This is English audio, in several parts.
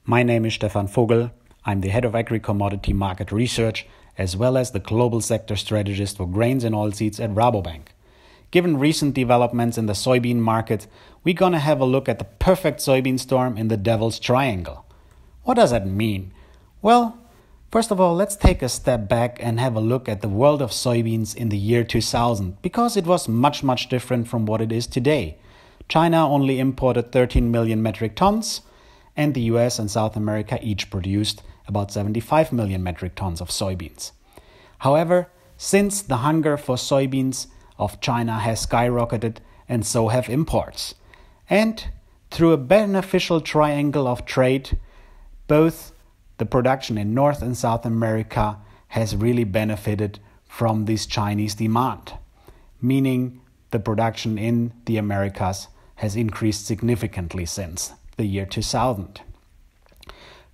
My name is Stefan Vogel. I'm the head of Agri-Commodity Market Research as well as the Global Sector Strategist for Grains and Oilseeds at Rabobank. Given recent developments in the soybean market, we're going to have a look at the perfect soybean storm in the Devil's Triangle. What does that mean? Well, first of all, let's take a step back and have a look at the world of soybeans in the year 2000, because it was much different from what it is today. China only imported 13 million metric tons, and the US and South America each produced about 75 million metric tons of soybeans. However, since the hunger for soybeans of China has skyrocketed, and so have imports. And through a beneficial triangle of trade, both the production in North and South America has really benefited from this Chinese demand, meaning the production in the Americas has increased significantly since the year 2000.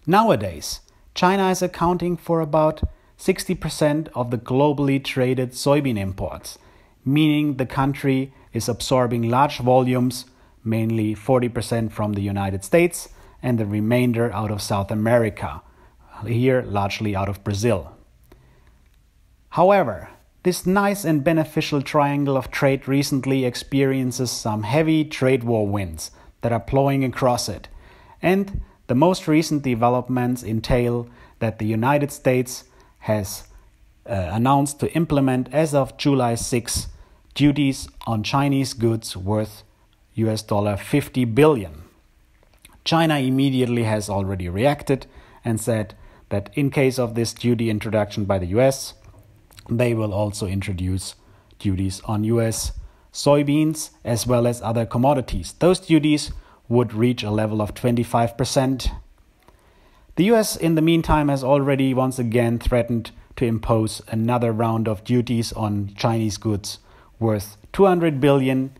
Nowadays, China is accounting for about 60% of the globally traded soybean imports, meaning the country is absorbing large volumes, mainly 40% from the United States and the remainder out of South America, here largely out of Brazil. However, this nice and beneficial triangle of trade recently experiences some heavy trade war winds that are blowing across it, and the most recent developments entail that the United States has announced to implement as of July 6 duties on Chinese goods worth $50 billion. China immediately has already reacted and said that in case of this duty introduction by the US, they will also introduce duties on US soybeans as well as other commodities. Those duties would reach a level of 25%. The US in the meantime has already once again threatened to impose another round of duties on Chinese goods worth $200 billion,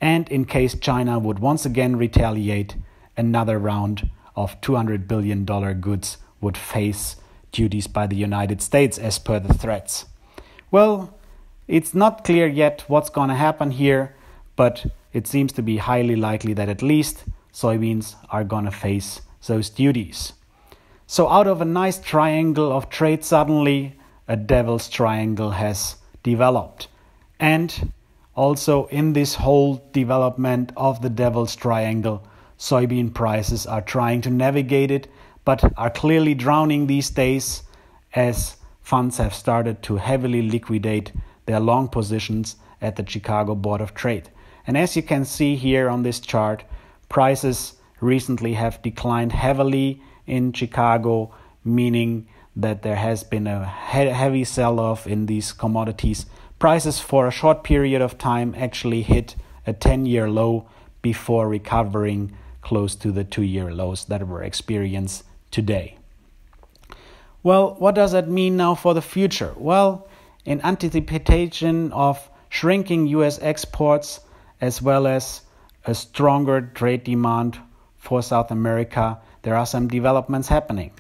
and in case China would once again retaliate, another round of $200 billion goods would face duties by the United States as per the threats. Well, it's not clear yet what's going to happen here, but it seems to be highly likely that at least soybeans are going to face those duties. So out of a nice triangle of trade, suddenly a devil's triangle has developed. And also in this whole development of the devil's triangle, soybean prices are trying to navigate it, but are clearly drowning these days as funds have started to heavily liquidate their long positions at the Chicago Board of Trade. And as you can see here on this chart, prices recently have declined heavily in Chicago, meaning that there has been a heavy sell-off in these commodities. Prices for a short period of time actually hit a 10-year low before recovering close to the 2-year lows that were experienced today. Well, what does that mean now for the future? Well, in anticipation of shrinking US exports as well as a stronger trade demand for South America, there are some developments happening.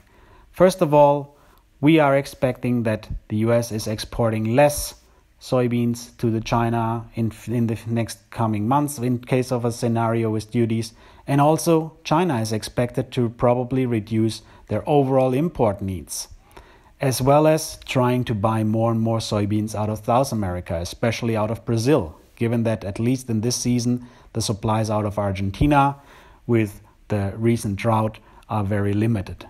First of all, we are expecting that the US is exporting less soybeans to China in the next coming months in case of a scenario with duties. And also, China is expected to probably reduce their overall import needs, as well as trying to buy more and more soybeans out of South America, especially out of Brazil, given that at least in this season, the supplies out of Argentina with the recent drought are very limited.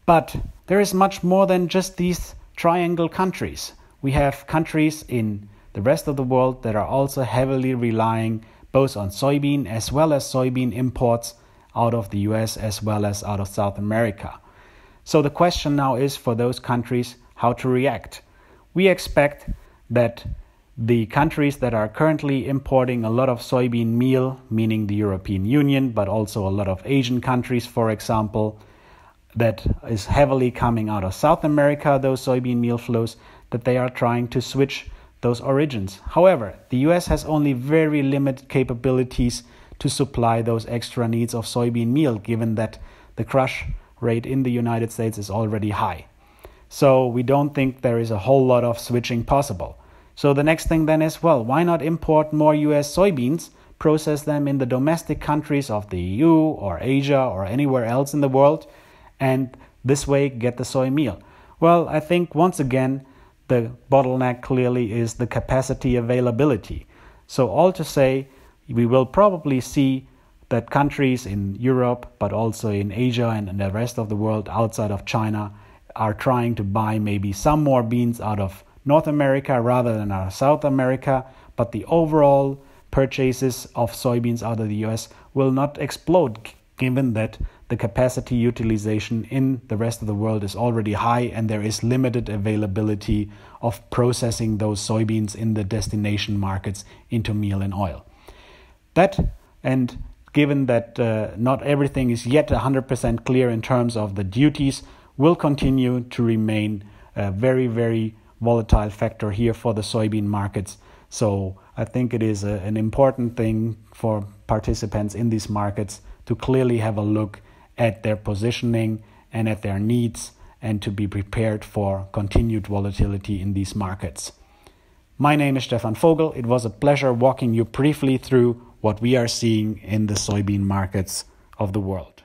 But there is much more than just these triangle countries. We have countries in the rest of the world that are also heavily relying both on soybean as well as soybean imports out of the US as well as out of South America. So the question now is for those countries how to react. We expect that the countries that are currently importing a lot of soybean meal, meaning the European Union, but also a lot of Asian countries, for example, that is heavily coming out of South America, those soybean meal flows, that they are trying to switch those origins. However, the US has only very limited capabilities to supply those extra needs of soybean meal, given that the crush rate in the United States is already high. So we don't think there is a whole lot of switching possible. So the next thing then is, well, why not import more US soybeans, process them in the domestic countries of the EU or Asia or anywhere else in the world, and this way get the soy meal? Well, I think once again, the bottleneck clearly is the capacity availability. So all to say, we will probably see that countries in Europe, but also in Asia and in the rest of the world outside of China, are trying to buy maybe some more beans out of North America rather than out of South America, but the overall purchases of soybeans out of the US will not explode, given that the capacity utilization in the rest of the world is already high and there is limited availability of processing those soybeans in the destination markets into meal and oil. That, and given that not everything is yet 100% clear in terms of the duties, will continue to remain a very, very volatile factor here for the soybean markets. So I think it is an important thing for participants in these markets to clearly have a look at their positioning and at their needs, and to be prepared for continued volatility in these markets. My name is Stefan Vogel. It was a pleasure walking you briefly through what we are seeing in the soybean markets of the world.